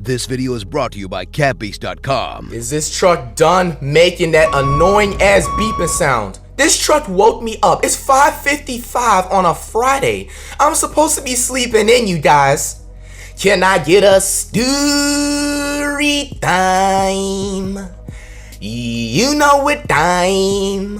This video is brought to you by catbeast.com. Is this truck done making that annoying ass beeping sound? This truck woke me up. It's 5:55 on a Friday. I'm supposed to be sleeping in, you guys. Can I get a story time? You know what time?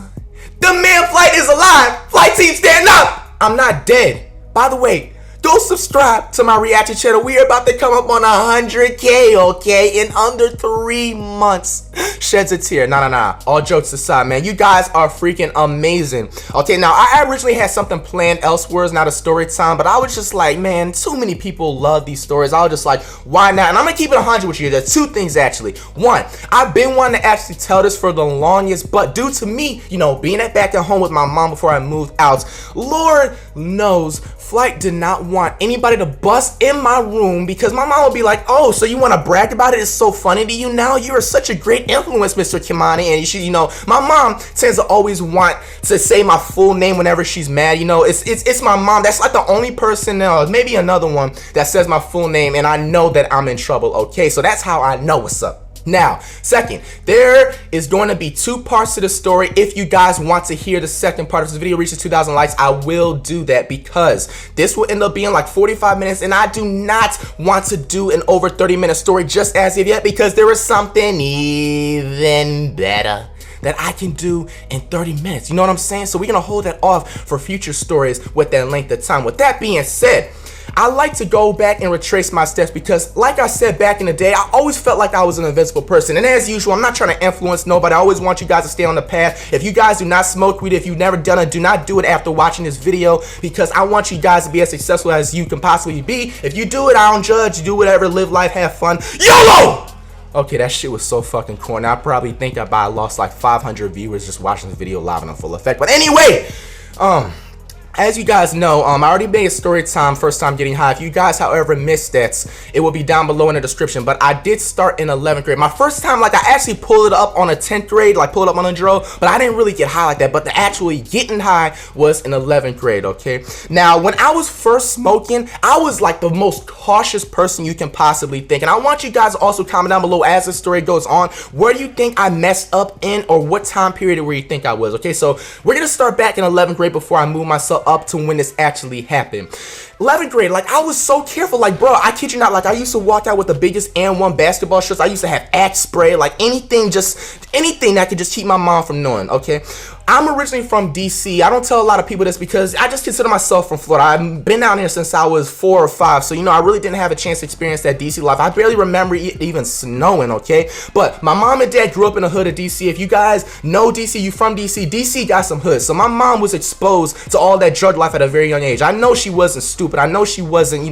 The man Flight is alive. Flight team, stand up. I'm not dead. By the way, go subscribe to my reaction channel. We are about to come up on 100K, okay? In under 3 months. Sheds a tear. Nah. All jokes aside, man. You guys are freaking amazing. Okay, now I originally had something planned elsewhere. It's not a story time, but I was just like, man, too many people love these stories. I was just like, why not? And I'm gonna keep it 100 with you. There's two things actually. One, I've been wanting to actually tell this for the longest, but due to me, being back at home with my mom before I moved out, Lord knows, Flight did not want anybody to bust in my room because my mom would be like, oh, so you want to brag about it? It's so funny to you now? You are such a great influence, Mr. Kimani. And you should, my mom tends to always want to say my full name whenever she's mad. It's my mom. That's like the only person, maybe another one, that says my full name, and I know that I'm in trouble, okay? So that's how I know what's up. Now, second, there is going to be 2 parts to the story. If you guys want to hear the second part of this video reaches 2,000 likes, I will do that because this will end up being like 45 minutes, and I do not want to do an over 30-minute story just as of yet because there is something even better that I can do in 30 minutes. You know what I'm saying? So we're going to hold that off for future stories with that length of time. With that being said, I like to go back and retrace my steps because, like I said back in the day, I always felt like I was an invincible person. And as usual, I'm not trying to influence nobody. I always want you guys to stay on the path. If you guys do not smoke weed, if you've never done it, do not do it after watching this video because I want you guys to be as successful as you can possibly be. If you do it, I don't judge. You do whatever, live life, have fun. YOLO! Okay, that shit was so fucking corny. I probably think I lost like 500 viewers just watching this video live and in full effect. But anyway, as you guys know, I already made a story time, first time getting high. If you guys, however, missed that, it will be down below in the description. But I did start in 11th grade. My first time, I actually pulled it up on a 10th grade, pulled up on a drill, but I didn't really get high like that. But the actually getting high was in 11th grade, okay? Now, when I was first smoking, I was like the most cautious person you can possibly think. And I want you guys to also comment down below as the story goes on, where do you think I messed up in, or what time period where you think I was, okay? So we're gonna start back in 11th grade before I move myself up to when this actually happened. 11th grade, I was so careful, bro, I kid you not, I used to walk out with the biggest and1 basketball shirts. I used to have Axe spray, anything that could just keep my mom from knowing, okay? I'm originally from DC. I don't tell a lot of people this because I just consider myself from Florida. I've been down here since I was 4 or 5, so I really didn't have a chance to experience that DC life. I barely remember it even snowing, okay? But my mom and dad grew up in the hood of DC. If you guys know DC, you from DC, DC got some hood. So my mom was exposed to all that drug life at a very young age. I know she wasn't stupid. I know she wasn't,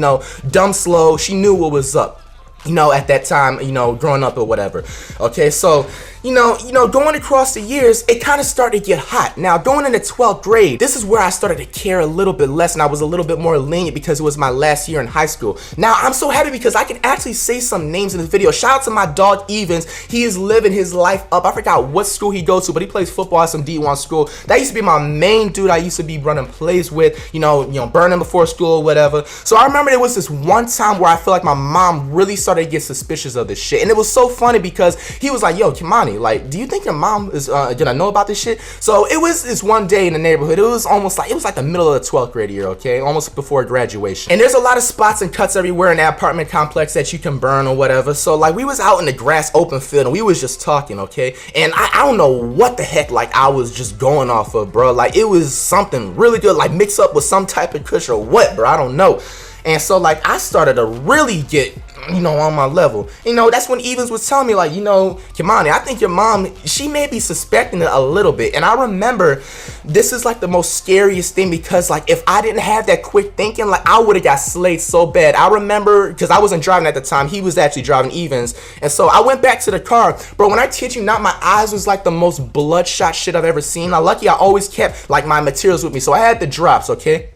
dumb slow. She knew what was up, at that time, growing up or whatever. Okay, so going across the years, it kind of started to get hot. Now, going into 12th grade, this is where I started to care a little bit less, and I was a little bit more lenient because it was my last year in high school. Now, I'm so happy because I can actually say some names in this video. Shout out to my dog, Evans. He is living his life up. I forgot what school he goes to, but he plays football at some D1 school. That used to be my main dude I used to be running plays with, burning before school or whatever. So I remember there was this one time where I feel like my mom really started to get suspicious of this shit. And it was so funny because he was like, yo, Kimani, do you think your mom is gonna know about this shit? So it was this one day in the neighborhood. It was like the middle of the 12th grade year, okay? Almost before graduation. And there's a lot of spots and cuts everywhere in that apartment complex that you can burn or whatever. So we was out in the grass open field and we was just talking, okay? And I don't know what the heck I was just going off of, bro. It was something really good, mixed up with some type of kush or what, bro. I don't know. And so I started to really get on my level. That's when Evans was telling me Kimani, I think your mom, she may be suspecting it a little bit. And I remember this is the most scariest thing because if I didn't have that quick thinking, I would have got slayed so bad. I remember because I wasn't driving at the time, he was actually driving, Evans. And so I went back to the car, bro. When I kid you not, my eyes was the most bloodshot shit I've ever seen. Now lucky I always kept my materials with me, so I had the drops, okay?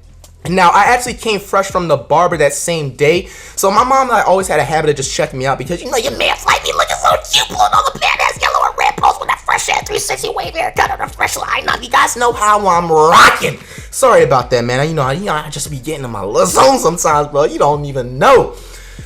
Now, I actually came fresh from the barber that same day. So my mom always had a habit of just checking me out because, your man Flight be looking so cute, pulling all the badass yellow and red post with that fresh ass 360 wave haircut and a fresh line up. You guys know how I'm rocking. Sorry about that, man. I just be getting in my little zone sometimes, bro. You don't even know.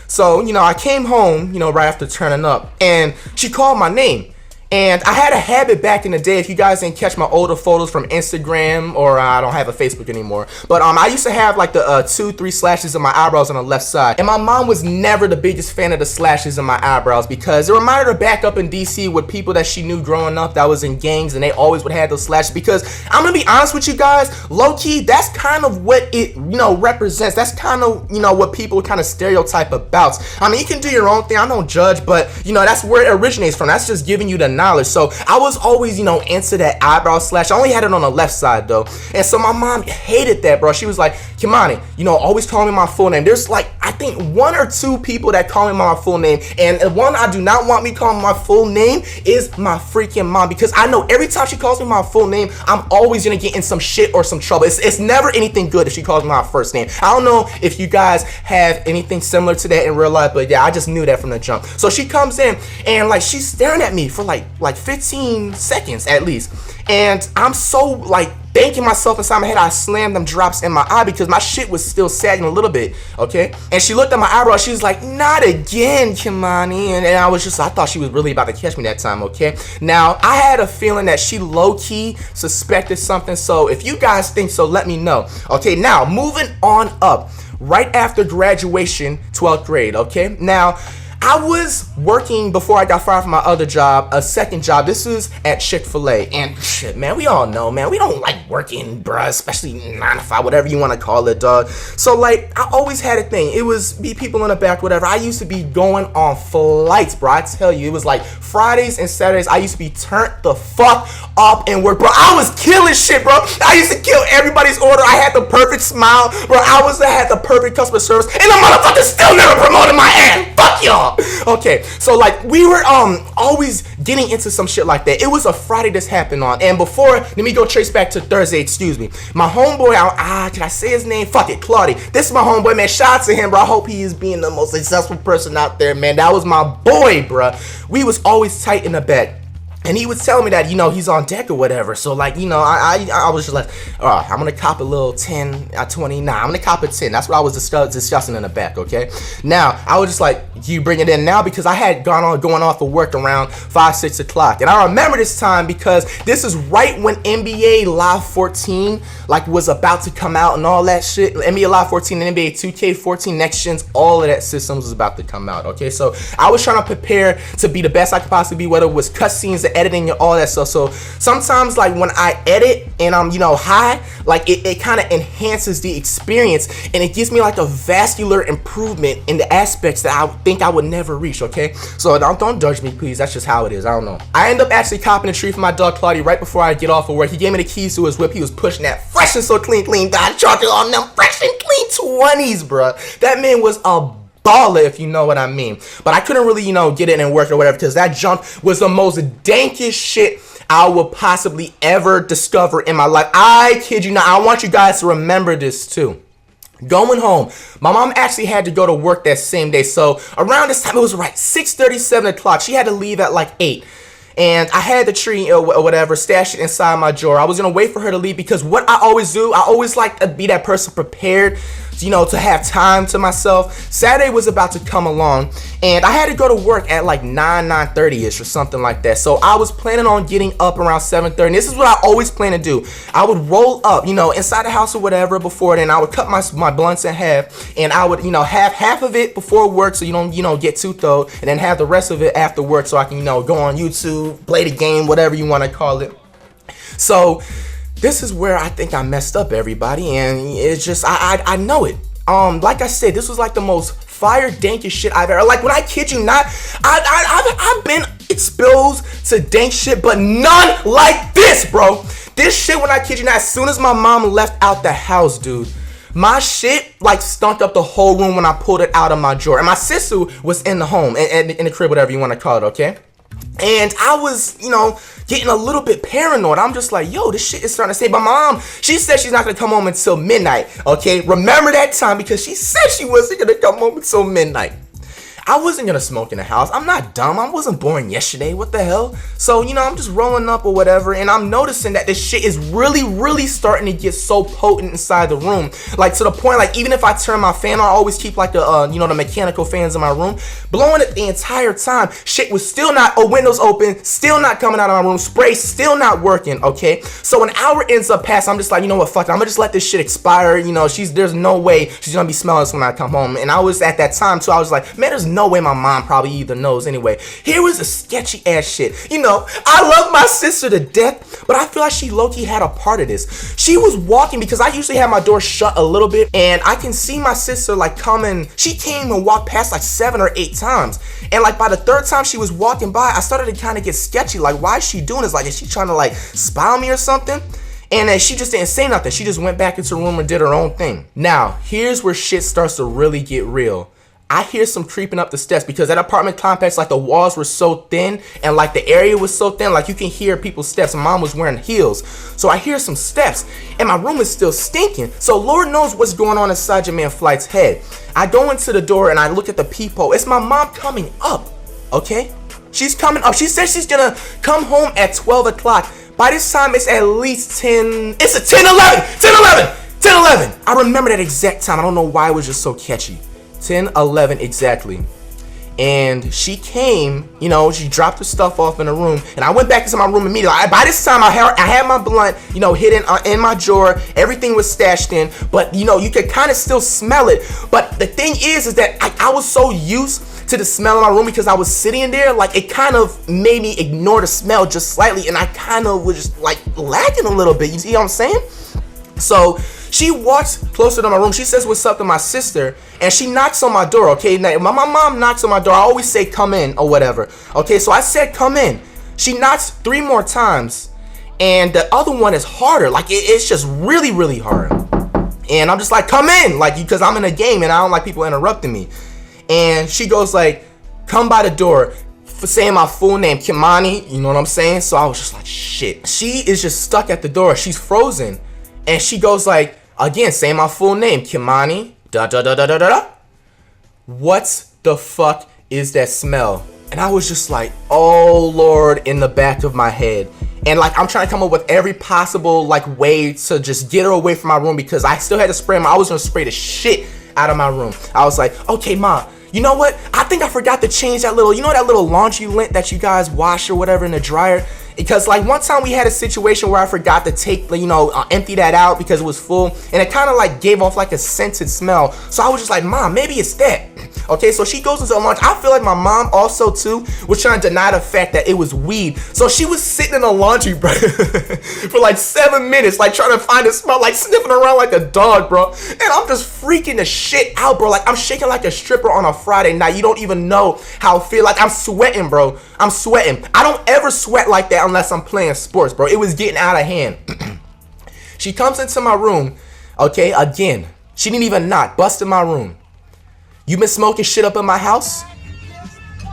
So, I came home, right after turning up, and she called my name. And I had a habit back in the day, if you guys didn't catch my older photos from Instagram, or I don't have a Facebook anymore, but I used to have like the 2-3 slashes in my eyebrows on the left side. And my mom was never the biggest fan of the slashes in my eyebrows because it reminded her back up in DC with people that she knew growing up that was in gangs, and they always would have those slashes. Because I'm gonna be honest with you guys, low-key, that's kind of what it represents. That's kind of what people kind of stereotype about. I mean, you can do your own thing, I don't judge, but that's where it originates from. That's just giving you the knowledge. So I was always into that eyebrow slash. I only had it on the left side though, and so my mom hated that, bro. She was like, Kimani, always call me my full name. There's like, I think 1 or 2 people that call me my full name, and the one I do not want me calling my full name is my freaking mom, because I know every time she calls me my full name, I'm always gonna get in some shit or some trouble. It's never anything good if she calls me my first name. I don't know if you guys have anything similar to that in real life, but yeah, I just knew that from the jump. So she comes in and like she's staring at me for like 15 seconds at least, and I'm so like thanking myself inside my head. I slammed them drops in my eye because my shit was still sagging a little bit, okay? And she looked at my eyebrow, she was like, not again, Kimani. And I thought she was really about to catch me that time, okay? Now, I had a feeling that she low-key suspected something, so if you guys think so, let me know. Okay, now, moving on up, right after graduation, 12th grade, okay? Now, I was working before I got fired from my other job, a second job. This is at Chick-fil-A. And shit, man, we all know, man, we don't like working, bruh, especially 9 to 5, whatever you want to call it, dog. So, like, I always had a thing. It was be people in the back, whatever. I used to be going on flights, bro. I tell you, it was like Fridays and Saturdays, I used to be turned the fuck up and work, bro. I was killing shit, bro. I used to kill everybody's order. I had the perfect smile, bro. I had the perfect customer service, and the motherfucker still never promoted my ass. Fuck y'all. Okay, so like we were always getting into some shit like that. It was a Friday this happened on, and before, let me go trace back to Thursday, excuse me. My homeboy, can I say his name? Fuck it, Claudia. This is my homeboy, man. Shout out to him, bro. I hope he is being the most successful person out there, man. That was my boy, bro. We was always tight in the back. And he was telling me that, he's on deck or whatever. So, like, I was just like, I'm going to cop a little 10, 20. Nah, I'm going to cop a 10. That's what I was discussing in the back, okay? Now, I was just like, you bring it in now? Because I had going off of work around 5, 6 o'clock. And I remember this time because this is right when NBA Live 14, like, was about to come out and all that shit. NBA Live 14 and NBA 2K14 Next Gens, all of that systems was about to come out, okay? So, I was trying to prepare to be the best I could possibly be, whether it was cutscenes, editing and all that stuff. So sometimes like when I edit and I'm high, like it kind of enhances the experience, and it gives me like a vascular improvement in the aspects that I think I would never reach, okay? So don't judge me, please. That's just how it is. I don't know. I end up actually copping a treat for my dog Claudia right before I get off of work. He gave me the keys to his whip. He was pushing that fresh and so clean God charging on them fresh and clean 20s, bruh. That man was a baller, if you know what I mean. But I couldn't really, get in and work or whatever, because that jump was the most dankest shit I would possibly ever discover in my life. I kid you not. I want you guys to remember this too. Going home, my mom actually had to go to work that same day. So around this time, it was right 6:30, 7 o'clock. She had to leave at like 8. And I had the tree or whatever stashed it inside my drawer. I was going to wait for her to leave because what I always do, I always like to be that person prepared, to have time to myself. Saturday was about to come along, and I had to go to work at like 9:30ish or something like that. So I was planning on getting up around 7:30. And this is what I always plan to do. I would roll up, inside the house or whatever before then. I would cut my blunts in half, and I would, have half of it before work so you don't, get too thrown, and then have the rest of it after work so I can, go on YouTube, play the game, whatever you want to call it. So this is where I think I messed up, everybody, and it's just I know it. Like I said, this was like the most fire dankest shit I've ever. Like when I kid you not, I've been exposed to dank shit, but none like this, bro. This shit, when I kid you not, as soon as my mom left out the house, dude, my shit like stunk up the whole room when I pulled it out of my drawer. And my sister was in the home, in the crib, whatever you want to call it, okay? And I was, getting a little bit paranoid. I'm just like, yo, this shit is starting to stay. But mom, she said she's not going to come home until midnight, okay? Remember that time, because she said she wasn't going to come home until midnight. I wasn't gonna smoke in the house. I'm not dumb. I wasn't born yesterday. What the hell? So, I'm just rolling up or whatever, and I'm noticing that this shit is really starting to get so potent inside the room. Like, to the point, like, even if I turn my fan on, I always keep, like, the mechanical fans in my room, blowing it the entire time. Shit was still not, windows open, still not coming out of my room, spray still not working, okay? So an hour ends up passing. I'm just like, you know what, fuck it. I'm gonna just let this shit expire. There's no way she's gonna be smelling this when I come home. And I was at that time, too, I was like, man, there's no way my mom probably either knows anyway. Here was a sketchy ass shit. I love my sister to death, but I feel like she low-key had a part of this. She was walking, because I usually have my door shut a little bit, and I can see my sister like coming. She came and walked past like 7 or 8 times, and like by the 3rd time she was walking by, I started to kind of get sketchy. Like, why is she doing this? Like, is she trying to like spy on me or something? And then she just didn't say nothing. She just went back into her room and did her own thing. Now, here's where shit starts to really get real. I hear some creeping up the steps, because that apartment complex, like, the walls were so thin and like the area was so thin, like you can hear people's steps. Mom was wearing heels, so I hear some steps, and my room is still stinking. So Lord knows what's going on inside your man Flight's head. I go into the door and I look at the peephole. It's my mom coming up. Okay, she's coming up. She says she's gonna come home at 12 o'clock. By this time, it's at least 10. It's a 10:11. I remember that exact time. I don't know why it was just so catchy. 10:11 exactly. And she came, she dropped her stuff off in the room, and I went back into my room immediately. By this time, I had my blunt, hidden in my drawer. Everything was stashed in, but you could kind of still smell it. But the thing is that I was so used to the smell in my room, because I was sitting there, like, it kind of made me ignore the smell just slightly, and I kind of was just like lagging a little bit. You see what I'm saying? So she walks closer to my room. She says what's up to my sister, and she knocks on my door, okay? Now, my mom knocks on my door. I always say come in or whatever, okay? So I said come in. She knocks 3 more times, and the other one is harder. Like, it's just really hard. And I'm just like, come in, like, because I'm in a game, and I don't like people interrupting me. And she goes like, come by the door, for saying my full name, Kimani, you know what I'm saying? So I was just like, shit. She is just stuck at the door. She's frozen. And she goes like, again, saying my full name, Kimani, da. What the fuck is that smell? And I was just like, oh Lord, in the back of my head. And like, I'm trying to come up with every possible like way to just get her away from my room, because I still had to spray I was gonna spray the shit out of my room. I was like, okay, Ma, you know what? I think I forgot to change that little, that little laundry lint that you guys wash or whatever in the dryer. Because like one time we had a situation where I forgot to take, empty that out because it was full, and it kind of like gave off like a scented smell. So I was just like, Mom, maybe it's that. Okay, so she goes into the laundry. I feel like my mom also too was trying to deny the fact that it was weed. So she was sitting in the laundry, bro, for like 7 minutes, like trying to find a smell, like sniffing around like a dog, bro. And I'm just freaking the shit out, bro. Like, I'm shaking like a stripper on a Friday night. You don't even know how I feel. Like, I'm sweating, bro. I'm sweating. I don't ever sweat like that unless I'm playing sports, bro. It was getting out of hand. She comes into my room, okay, again. She didn't even knock, busted my room. You been smoking shit up in my house?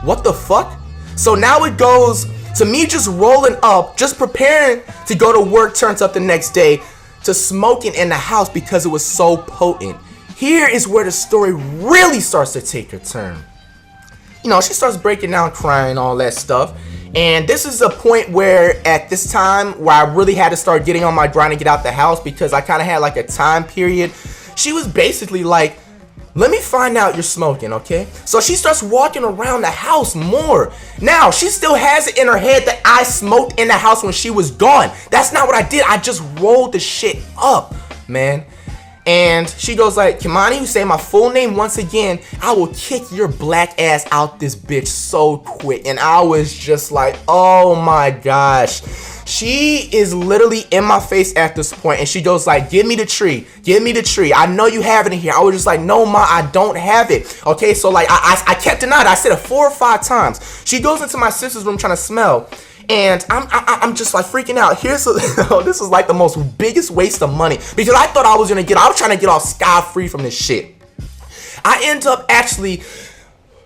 What the fuck? So now it goes to me just rolling up, just preparing to go to work, turns up the next day, to smoking in the house because it was so potent. Here is where the story really starts to take a turn. She starts breaking down, crying, all that stuff. And this is a point where at this time where I really had to start getting on my grind and get out the house, because I kind of had like a time period. She was basically like, let me find out you're smoking, okay? So she starts walking around the house more. Now, she still has it in her head that I smoked in the house when she was gone. That's not what I did. I just rolled the shit up, man. And she goes like, Kimani, you say my full name once again, I will kick your black ass out this bitch so quick. And I was just like, oh my gosh. She is literally in my face at this point, and she goes like, give me the tree. Give me the tree. I know you have it in here. I was just like, no, Ma, I don't have it. Okay, so like, I kept denying it. I said it 4 or 5 times. She goes into my sister's room trying to smell. And I'm just like freaking out. This is like the most biggest waste of money, because I thought I was trying to get off scot-free from this shit. I end up actually,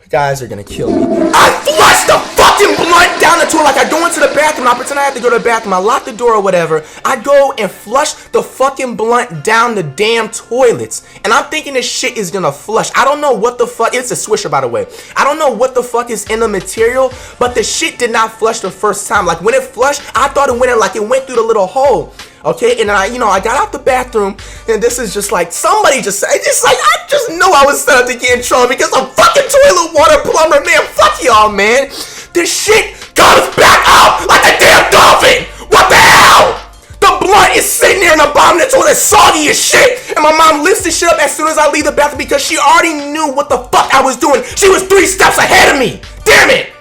guys are gonna kill me. I flushed the fucking fucking blunt down the toilet. Like, I go into the bathroom, I pretend I have to go to the bathroom, I lock the door or whatever. I go and flush the fucking blunt down the damn toilets. And I'm thinking this shit is gonna flush. I don't know what the fuck, it's a Swisher, by the way. I don't know what the fuck is in the material, but the shit did not flush the first time. Like, when it flushed, I thought it went in, like it went through the little hole. Okay, and then I got out the bathroom, and this is just like, somebody just said, I just knew I was set up to get in trouble because I'm fucking toilet water plumber, man. Fuck y'all, man. This shit comes back out like a damn dolphin. What the hell? The blunt is sitting there in the bottom of the toilet, soggy as shit, and my mom lifts the shit up as soon as I leave the bathroom because she already knew what the fuck I was doing. She was 3 steps ahead of me. Damn it.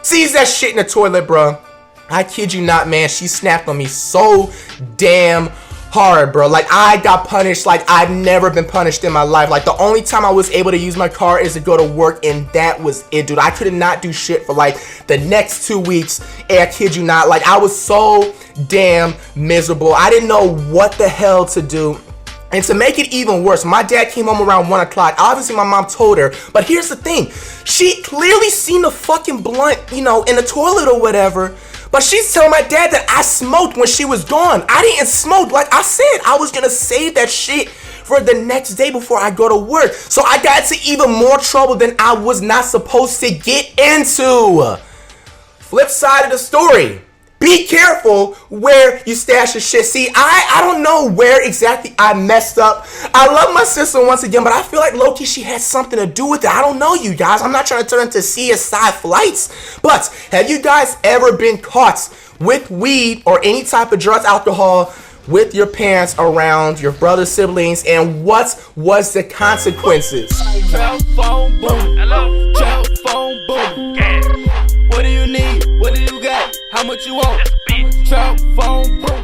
Sees that shit in the toilet, bro. I kid you not, man. She snapped on me so damn hard, bro. Like, I got punished like I've never been punished in my life. Like, the only time I was able to use my car is to go to work, and that was it, dude. I could not do shit for like the next 2 weeks. And I kid you not, like, I was so damn miserable. I didn't know what the hell to do. And to make it even worse, my dad came home around 1 o'clock. Obviously, my mom told her. But here's the thing. She clearly seen the fucking blunt, in the toilet or whatever. But she's telling my dad that I smoked when she was gone. I didn't smoke. Like I said, I was going to save that shit for the next day before I go to work. So I got into even more trouble than I was not supposed to get into. Flip side of the story. Be careful where you stash your shit. See, I don't know where exactly I messed up. I love my sister once again, but I feel like low-key she had something to do with it. I don't know, you guys. I'm not trying to turn into CSI Flights. But have you guys ever been caught with weed or any type of drugs, alcohol, with your parents around, your brother, siblings, and what was the consequences? Telephone boom. Hello. Telephone boom. What do you need? What do you got? How much you want? Telephone boom.